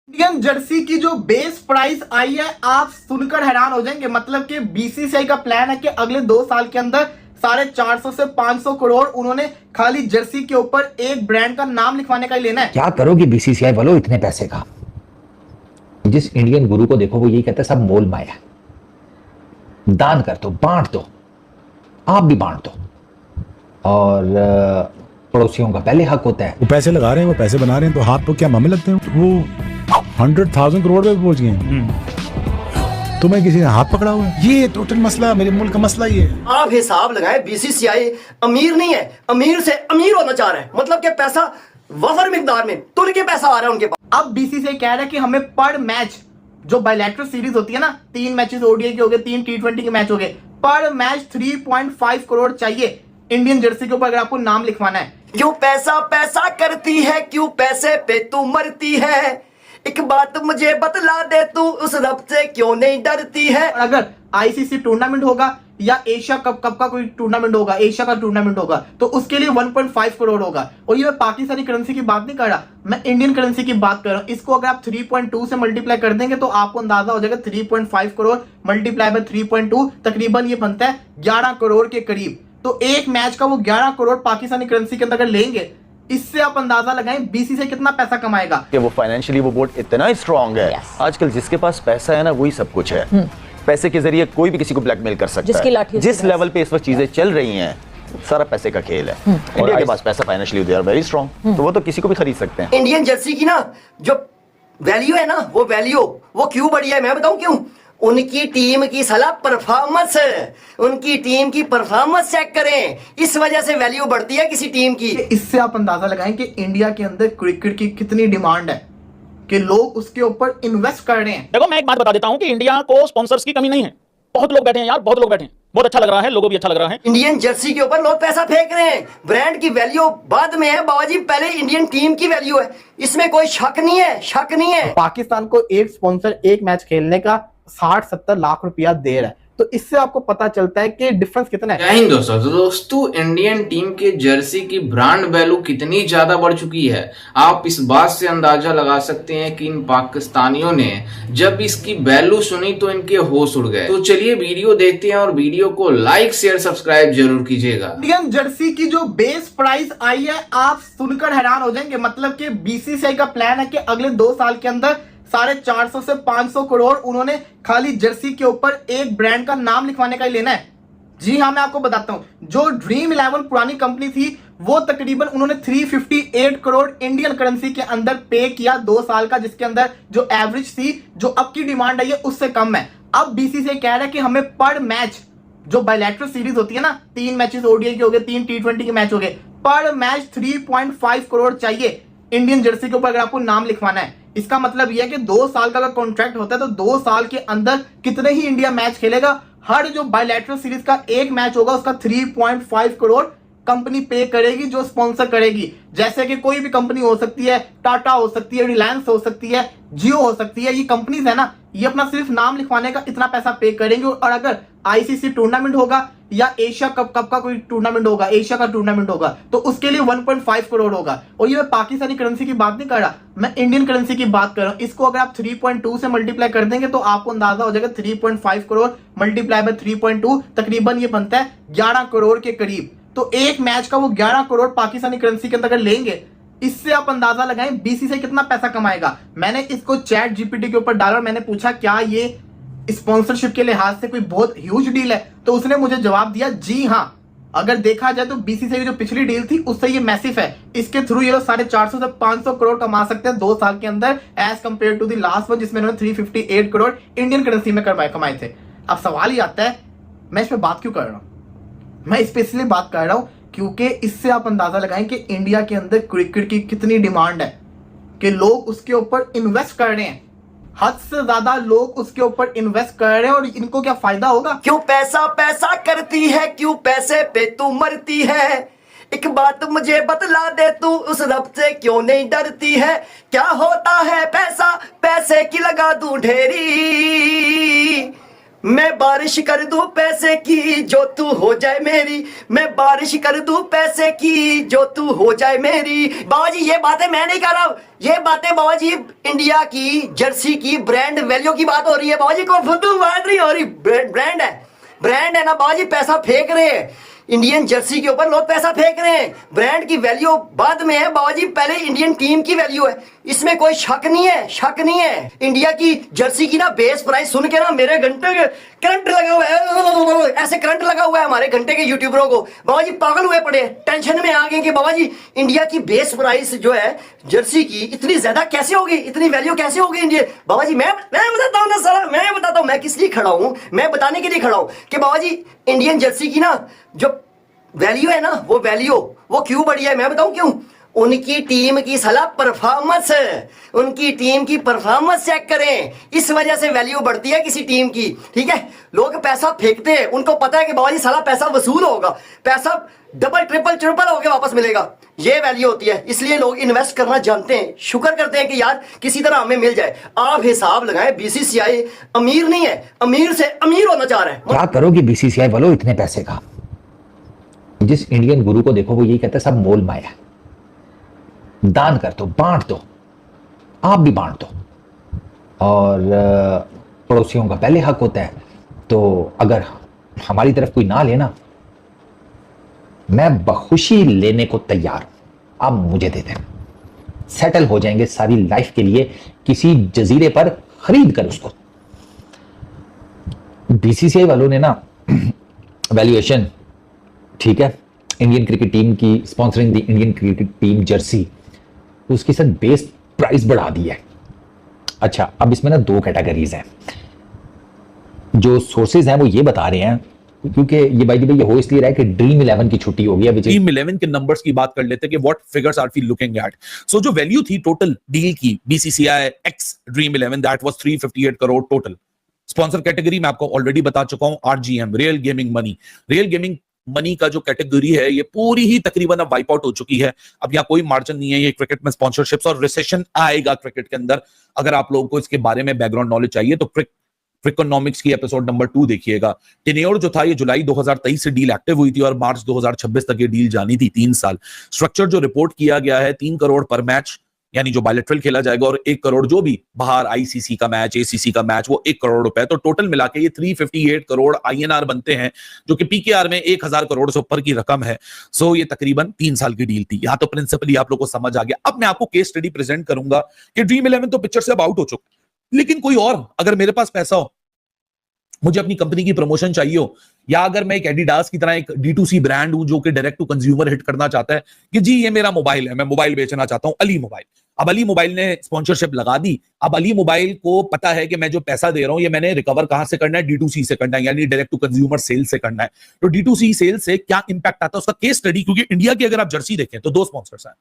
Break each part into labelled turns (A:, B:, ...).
A: Indian Jersey की जो base price I है आप सुनकर हैरान हो जाएंगे। मतलब कि बीसीसीआई का प्लान है कि अगले 2 साल के अंदर 450 से 500 करोड़ उन्होंने खाली जर्सी के ऊपर एक ब्रांड का नाम लिखवाने का ही लेना है।
B: क्या करोगे बीसीसीआई वालों इतने पैसे का? जिस इंडियन गुरु को देखो वो यही कहता है सब मोल माया, दान कर दो, बांट दो, आप भी बांट दो, और पड़ोसियों का पहले हक होता है।
C: वो पैसे लगा रहे हैं, वो पैसे बना रहे हैं, तो हाथ तो क्या मामे लगते हैं। वो 100,000 करोड़ पे पहुंच गए। तुम्हें किसी ने हाथ पकड़ा हुआ है? ये टोटल मसला, मेरे मुल्क का मसला ये है।
D: आप हिसाब लगाए, बीसीसीआई अमीर नहीं है, अमीर से अमीर होना चाह रहा है। मतलब कि पैसा वफर मिकदार में तुल के पैसा आ रहा है उनके पास।
A: अब बीसीसीआई कह रहा है कि हमें पर मैच जो बायलैटरल सीरीज होती है ना, 3 मैचेस ओडीआई के हो गए, 3 T20 के मैच हो गए, पर मैच 3.5 करोड़ चाहिए इंडियन जर्सी के ऊपर अगर आपको नाम लिखवाना है।
D: क्यों पैसा पैसा करती है, क्यों पैसे पे तू मरती है, एक बात मुझे बतला दे, तू उस रब से क्यों नहीं डरती है।
A: और अगर आईसीसी टूर्नामेंट होगा या एशिया कप का कोई टूर्नामेंट होगा, एशिया का टूर्नामेंट होगा, तो उसके लिए 1.5 करोड़ होगा। और ये मैं पाकिस्तानी करेंसी की बात नहीं कर रहा, मैं इंडियन करेंसी की बात कर रहा हूं। इसको अगर आप 3.2 से मल्टीप्लाई कर देंगे तो आपको अंदाजा हो जाएगा 3.5 करोड़ मल्टीप्लाई बाय 3.2 तकरीबन ये बनता है 11 करोड़ के करीब। तो एक मैच का वो 11 करोड़ पाकिस्तानी करेंसी के अंदर अगर लेंगे, इससे आप अंदाजा लगाएं बीसीसीआई कितना पैसा कमाएगा।
E: कि वो फाइनेंशियली वो बोर्ड इतना स्ट्रांग है। आजकल जिसके पास पैसा है ना वही सब कुछ है। पैसे के जरिए कोई भी किसी को ब्लैकमेल कर सकता है। जिस लेवल पे इस वक्त चीजें चल रही हैं, सारा पैसे का खेल है। इंडिया के पास पैसा financially they are very strong, तो वो तो किसी को भी खरीद सकते हैं।
D: इंडियन जर्सी की ना जो वैल्यू है ना, वो वैल्यू वो क्यों बढ़ी है, मैं बताऊं क्यों। उनकी टीम की सलाह परफॉर्मेंस है, उनकी टीम की परफॉर्मेंस चेक करें, इस वजह से वैल्यू बढ़ती है किसी टीम की।
A: इससे आप अंदाजा लगाएं कि इंडिया के अंदर क्रिकेट की कितनी डिमांड है कि लोग उसके ऊपर इन्वेस्ट कर रहे हैं।
F: देखो मैं एक बात बता देता हूं कि इंडिया को स्पॉन्सर्स की कमी नहीं है। बहुत लोग बैठे हैं यार, बहुत लोग बैठे हैं, बहुत अच्छा लग रहा है, लोगों को भी अच्छा लग रहा है।
D: इंडियन जर्सी के ऊपर लोग पैसा फेंक रहे हैं। ब्रांड की वैल्यू बाद में है बाबाजी, पहले इंडियन टीम की वैल्यू है, इसमें कोई शक नहीं है, शक नहीं है।
A: पाकिस्तान को एक स्पॉन्सर एक मैच खेलने का 60-70 लाख रुपया दे रहा है, तो इससे आपको पता चलता है कि डिफरेंस कितना है।
G: जय हिंद दोस्तों। तो दोस्तों इंडियन टीम के जर्सी की ब्रांड वैल्यू कितनी ज्यादा बढ़ चुकी है, आप इस बात से अंदाजा लगा सकते हैं कि इन पाकिस्तानियों ने जब इसकी वैल्यू सुनी तो इनके होश उड़ गए। तो चलिए वीडियो देखते हैं और वीडियो को लाइक शेयर सब्सक्राइब जरूर कीजिएगा।
A: इंडियन जर्सी की जो बेस प्राइस आई है आप सुनकर हैरान हो जाएंगे। मतलब कि बीसीसीआई का प्लान है कि अगले 2 साल के अंदर 450 से 500 करोड़ उन्होंने खाली जर्सी के ऊपर एक ब्रांड का नाम लिखवाने का ही लेना है। जी हाँ, मैं आपको बताता हूं, जो ड्रीम 11 पुरानी कंपनी थी वो तकरीबन उन्होंने 358 करोड़ इंडियन करेंसी के अंदर पे किया 2 साल का, जिसके अंदर जो एवरेज थी, जो अब की डिमांड है, उससे कम है। अब बीसीसीआई कह रहा है कि हमें पर मैच जो बायलैटरल सीरीज होती है ना, 3 मैचेस ओडीआई के हो गए, 3 T20 के मैच हो गए, पर मैच 3.5 करोड़ चाहिए इंडियन जर्सी के ऊपर अगर आपको नाम लिखवाना है। इसका मतलब यह है कि 2 साल का अगर कॉन्ट्रैक्ट होता है तो 2 साल के अंदर कितने ही इंडिया मैच खेलेगा। हर जो बायलैटरल सीरीज का एक मैच होगा उसका 3.5 करोड़ कंपनी पे करेगी, जो स्पॉन्सर करेगी। जैसे कि कोई भी कंपनी हो सकती है, टाटा हो सकती है, रिलायंस हो सकती है, जियो हो सकती है, ये कंपनीज है ना, ये अपना सिर्फ नाम लिखवाने का इतना पैसा पे करेंगे। और अगर आईसीसी टूर्नामेंट होगा या एशिया कप का कोई टूर्नामेंट होगा, एशिया का टूर्नामेंट होगा, तो उसके लिए 1.5 करोड़ होगा। और ये मैं पाकिस्तानी करेंसी की बात नहीं कर रहा, मैं इंडियन करेंसी की बात कर रहा हूं। इसको अगर आप 3.2 से मल्टीप्लाई कर देंगे तो आपको अंदाजा हो जाएगा 3.5 करोड़ मल्टीप्लाई बाय 3.2 तकरीबन ये बनता है 11 करोड़ के करीब। तो एक मैच का वो 11 करोड़ पाकिस्तानी करेंसी के अंदर अगर लेंगे, इससे आप अंदाजा लगाएं बीसीसीआई कितना पैसा कमाएगा। मैंने इसको चैट जीपीटी के ऊपर डाला, मैंने पूछा क्या ये स्पॉन्सरशिप के लिहाज से कोई बहुत ह्यूज डील है, तो उसने मुझे जवाब दिया जी हाँ, अगर देखा जाए तो बीसीसीआई जो पिछली डील थी उससे ये मैसिव है। इसके थ्रू ये लोग 450 से 500 करोड़ कमा सकते हैं 2 साल के अंदर, as compare to the last one जिसमें उन्होंने 358 करोड़ इंडियन करेंसी में कमाए थे। अब सवाल ही आता है, मैं इस पे बात क्यों कर रहा हूं? मैं इस पे इसलिए बात कर रहा हूं क्योंकि इससे आप अंदाजा लगाएं कि इंडिया के अंदर क्रिकेट की कितनी डिमांड है कि लोग उसके ऊपर इन्वेस्ट कर रहे हैं। हद से ज्यादा लोग उसके ऊपर इन्वेस्ट कर रहे हैं और इनको क्या फायदा होगा।
D: क्यों पैसा पैसा करती है, क्यों पैसे पे तू मरती है, एक बात मुझे बतला दे, तू उस रब से क्यों नहीं डरती है। क्या होता है पैसा, पैसे की लगा दूं ढेरी, मैं बारिश कर दूं पैसे की जो तू हो जाए मेरी, मैं बारिश कर दूं पैसे की जो तू हो जाए मेरी। बाबा जी ये बातें मैं नहीं कर रहा हूं, ये बातें बाबा जी इंडिया की जर्सी की ब्रांड वैल्यू की बात हो रही है। बाबा जी को फुद्दू बात नहीं हो रही, ब्रांड है ना बाबा जी, पैसा फेंक रहे हैं इंडियन जर्सी के ऊपर, लोग पैसा फेंक रहे हैं। ब्रांड की वैल्यू बाद में है बाबा जी, पहले इंडियन टीम की वैल्यू है, इसमें कोई शक नहीं है। इंडिया की जर्सी की ना बेस प्राइस सुन के ना मेरे घंटे के करंट लगा हुआ है, ऐसे करंट लगा हुआ है हमारे घंटे के यूट्यूबरों को। बाबा जी पागल हुए पड़े, टेंशन में आ गए कि बाबा जी इंडिया की बेस प्राइस जो है जर्सी की इतनी ज्यादा कैसे होगी, इतनी वैल्यू कैसे होगी इंडिया। बाबा जी मैं बताता हूँ ना सारा, मैं बताता हूँ मैं किस लिए खड़ा हूँ, मैं बताने के लिए खड़ा हूँ कि बाबा जी इंडियन जर्सी की ना जो वैल्यू है ना, वो वैल्यू वो क्यों बढ़ी है, मैं बताऊं क्यों। उनकी टीम की साला परफॉर्मेंस, उनकी टीम की परफॉर्मेंस चेक करें, इस वजह से वैल्यू बढ़ती है किसी टीम की। ठीक है, लोग पैसा फेंकते हैं, उनको पता है कि बाबा जी साला पैसा वसूल होगा, पैसा डबल ट्रिपल होके वापस मिलेगा, ये वैल्यू होती है। इसलिए लोग इन्वेस्ट करना जानते हैं, शुक्र करते हैं कि यार किसी तरह हमें मिल जाए। आप हिसाब लगाएं, बीसीसीआई अमीर नहीं है, अमीर से अमीर होना चाह रहा है।
B: क्या करोगे बीसीसीआई वालों इतने पैसे का? जिस इंडियन गुरु को देखो वो यही कहता है सब मोल माया, दान कर दो, बांट दो, आप भी बांट दो, और पड़ोसियों का पहले हक होता है। तो अगर हमारी तरफ कोई ना लेना, मैं बखुशी लेने को तैयार हूं, आप मुझे दे दें, सेटल हो जाएंगे सारी लाइफ के लिए किसी जजीरे पर खरीद कर उसको। बीसीसीआई वालों ने ना वैल्यूएशन, ठीक है, इंडियन क्रिकेट टीम की स्पॉन्सरिंग दी इंडियन क्रिकेट टीम जर्सी, उसकी सर बेस प्राइस बढ़ा दी है। अच्छा, अब इसमें ना दो कैटेगरीज हैं। जो सोर्सेज हैं वो ये बता रहे हैं, क्योंकि ये भाई ये हो इसलिए रहा है कि ड्रीम 11 की छुट्टी हो गई है।
H: ड्रीम 11 के नंबर्स की बात कर लेते हैं कि what figures are we looking at. So जो वैल्यू थी टोटल डील की BCCI x dream 11, that was 358 crore total. Sponsor category मैं आपको ऑलरेडी बता चुका हूं, RGM, real gaming money. Real gaming money का जो कैटेगरी है ये पूरी ही तकरीबन अब वाइप आउट हो चुकी है। अब यहाँ कोई मार्जिन नहीं है, ये क्रिकेट में स्पॉन्सरशिप्स और रिसेशन आएगा क्रिकेट के अंदर। अगर आप लोगों को इसके बारे में बैकग्राउंड नॉलेज चाहिए तो क्रिकोनॉमिक्स की एपिसोड नंबर 2 देखिएगा। टेन्योर जो था ये जुलाई 2023 से डील एक्टिव हुई थी और मार्च 2026 तक ये डील जानी थी, 3 साल। स्ट्रक्चर जो रिपोर्ट किया गया है 3 करोड़ पर मैच, यानी जो बायलैटरल खेला जाएगा, और 1 करोड़ जो भी बाहर आईसीसी का मैच, एसीसी का मैच, वो 1 करोड़ रुपए। तो टोटल मिला के ये 358 करोड़ आईएनआर बनते हैं, जो कि पीकेआर में 1000 करोड़ से ऊपर की रकम है। सो ये तकरीबन 3 साल की डील थी। यहां तो प्रिंसिपली आप लोग को समझ आ गया। अब मैं आपको केस स्टडी प्रेजेंट करूंगा कि ड्रीम 11 तो पिक्चर से अब आउट हो चुका, लेकिन कोई और, अगर मेरे पास पैसा हो, मुझे अपनी कंपनी की प्रमोशन चाहिए हो, या अगर मैं एक एडिडास की तरह एक D2C ब्रांड हूं जो कि डायरेक्ट टू कंज्यूमर हिट करना चाहता है कि जी ये मेरा मोबाइल है, मैं मोबाइल बेचना चाहता हूं, अली मोबाइल। अब अली मोबाइल ने स्पॉन्सरशिप लगा दी। अब अली मोबाइल को पता है कि मैं जो पैसा दे रहा हूं ये मैंने रिकवर कहां से करना है, D2C से करना है, यानी डायरेक्ट टू कंज्यूमर सेल से करना है। तो D2C सेल से क्या इंपैक्ट आता है उसका केस स्टडी, क्योंकि इंडिया की अगर आप जर्सी देखें तो 2 स्पॉन्सर्स हैं,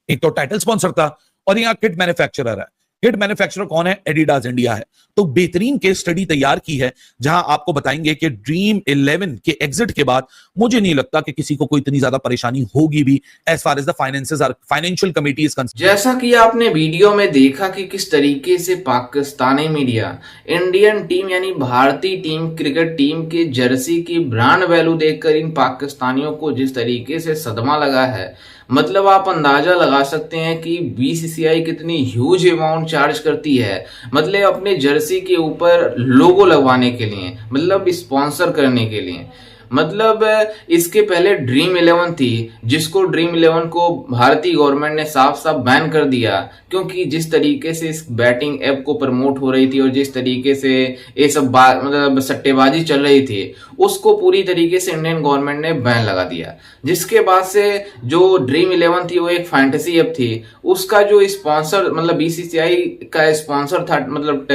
H: एक तो टाइटल स्पॉन्सर था और यहाँ किट मैन्युफैक्चरर है। किट मैन्युफैक्चरर कौन है? एडिडास इंडिया है। तो बेहतरीन केस स्टडी तैयार की है जहां आपको बताएंगे कि ड्रीम 11 के एग्जिट के बाद मुझे नहीं लगता कि किसी को कोई इतनी ज्यादा परेशानी होगी भी as far as the finances are, financial committee is concern.
G: जैसा कि आपने वीडियो में देखा कि किस तरीके से पाकिस्तानी मीडिया इंडियन टीम यानी भारतीय टीम क्रिकेट टीम के जर्सी की ब्रांड वैल्यू देखकर इन पाकिस्तानियों को जिस तरीके से सदमा लगा है, मतलब आप अंदाजा लगा सकते हैं कि बीसीसीआई कितनी ह्यूज अमाउंट चार्ज करती है, मतलब अपने जर्सी के ऊपर लोगो लगवाने के लिए, मतलब स्पॉन्सर करने के लिए। मतलब इसके पहले ड्रीम 11 थी, जिसको ड्रीम 11 को भारतीय गवर्नमेंट ने साफ साफ बैन कर दिया, क्योंकि जिस तरीके से इस बैटिंग ऐप को प्रमोट हो रही थी और जिस तरीके से ये सब मतलब सट्टेबाजी चल रही थी, उसको पूरी तरीके से इंडियन गवर्नमेंट ने बैन लगा दिया। जिसके बाद से जो ड्रीम 11 थी वो एक फैंटेसी ऐप थी, उसका जो स्पॉन्सर मतलब बीसीसीआई का स्पॉन्सर था, मतलब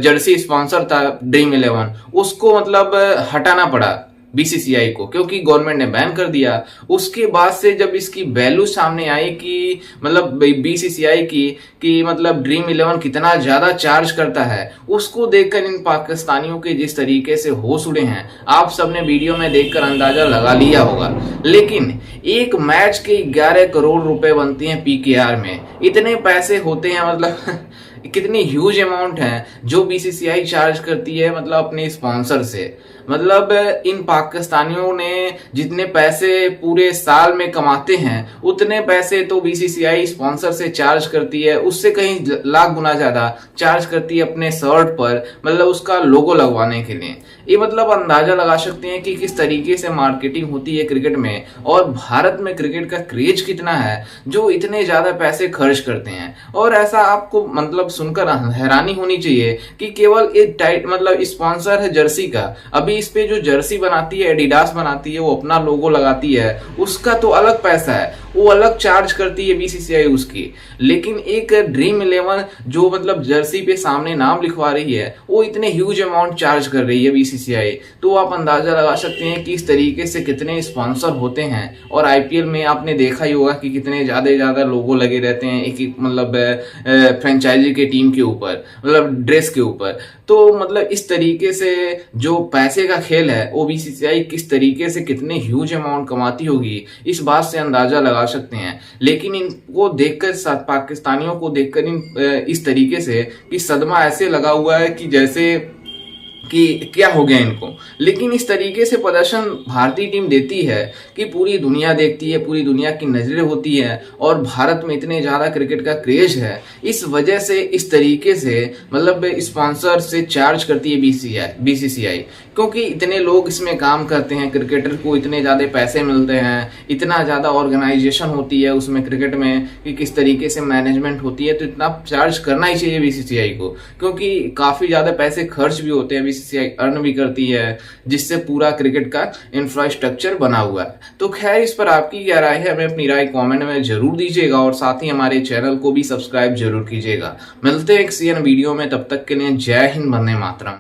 G: जर्सी स्पॉन्सर था ड्रीम 11, उसको मतलब हटाना पड़ा बीसीसीआई को, क्योंकि गवर्नमेंट ने बैन कर दिया। उसके बाद से जब इसकी वैल्यू सामने आई कि मतलब बीसीसीआई की कि मतलब ड्रीम 11 कितना ज्यादा चार्ज करता है, उसको देखकर इन पाकिस्तानियों के जिस तरीके से होश उड़े हैं, आप सबने वीडियो में देखकर अंदाजा लगा लिया होगा। लेकिन एक मैच के 11 करोड़ रुपए बनते हैं पीकेआर में, इतने पैसे होते हैं, मतलब कितनी ह्यूज अमाउंट है जो बीसीसीआई चार्ज करती है मतलब अपने स्पॉन्सर से। मतलब इन पाकिस्तानियों ने जितने पैसे पूरे साल में कमाते हैं उतने पैसे तो बीसीसीआई स्पॉन्सर से चार्ज करती है, उससे कहीं लाख गुना ज्यादा चार्ज करती है अपने शर्ट पर, मतलब उसका लोगो लगवाने के लिए। ये मतलब अंदाजा लगा सकते हैं कि किस तरीके से मार्केटिंग होती है क्रिकेट में, और भारत में क्रिकेट का क्रेज कितना है जो इतने ज्यादा पैसे खर्च करते हैं। और ऐसा आपको मतलब सुनकर हैरानी होनी चाहिए कि केवल एक टाइट मतलब स्पॉन्सर है जर्सी का, अभी इस पे जो जर्सी बनाती है एडिडास बनाती है, वो अपना लोगो लगाती है, उसका तो अलग पैसा है, वो अलग चार्ज करती है बीसीसीआई उसकी। लेकिन एक ड्रीम 11 जो मतलब जर्सी पे सामने नाम लिखवा रही है वो इतने ह्यूज अमाउंट चार्ज कर रही है बीसीसीआई। तो आप अंदाजा लगा सकते हैं कि इस तरीके से कितने स्पॉन्सर होते हैं। और आईपीएल में आपने देखा ही होगा कि कितने ज्यादा लोगो लगे रहते हैं एक मतलब फ्रेंचाइजी के टीम के ऊपर, मतलब ड्रेस के ऊपर। तो मतलब इस तरीके से जो पैसे का खेल है वो बीसीसीआई किस तरीके से कितने ह्यूज अमाउंट कमाती होगी इस बात से अंदाजा लगा सकते हैं। लेकिन इनको देखकर पाकिस्तानियों को देखकर इस तरीके से कि सदमा ऐसे लगा हुआ है कि जैसे कि क्या हो गया इनको। लेकिन इस तरीके से प्रदर्शन भारतीय टीम देती है कि पूरी दुनिया देखती है, पूरी दुनिया की नजरें होती है, और भारत में इतने ज्यादा क्रिकेट का क्रेज है, इस वजह से इस तरीके से मतलब स्पॉन्सर से चार्ज करती है बीसीसीआई, क्योंकि इतने लोग इसमें काम करते हैं, क्रिकेटर को इतने ज्यादा पैसे मिलते हैं, इतना ज्यादा ऑर्गेनाइजेशन होती है उसमें क्रिकेट में कि किस तरीके से मैनेजमेंट होती है, तो इतना चार्ज करना ही चाहिए बीसीसीआई को, क्योंकि काफी ज्यादा पैसे खर्च भी होते हैं, बीसीसीआई अर्न भी करती है, जिससे पूरा क्रिकेट का इंफ्रास्ट्रक्चर बना हुआ है। तो खैर इस पर आपकी क्या राय है, हमें अपनी राय कमेंट में जरूर दीजिएगा, और साथ ही हमारे चैनल को भी सब्सक्राइब जरूर कीजिएगा। मिलते हैं एक सीएन वीडियो में, तब तक के लिए जय हिंद, वंदे मातरम।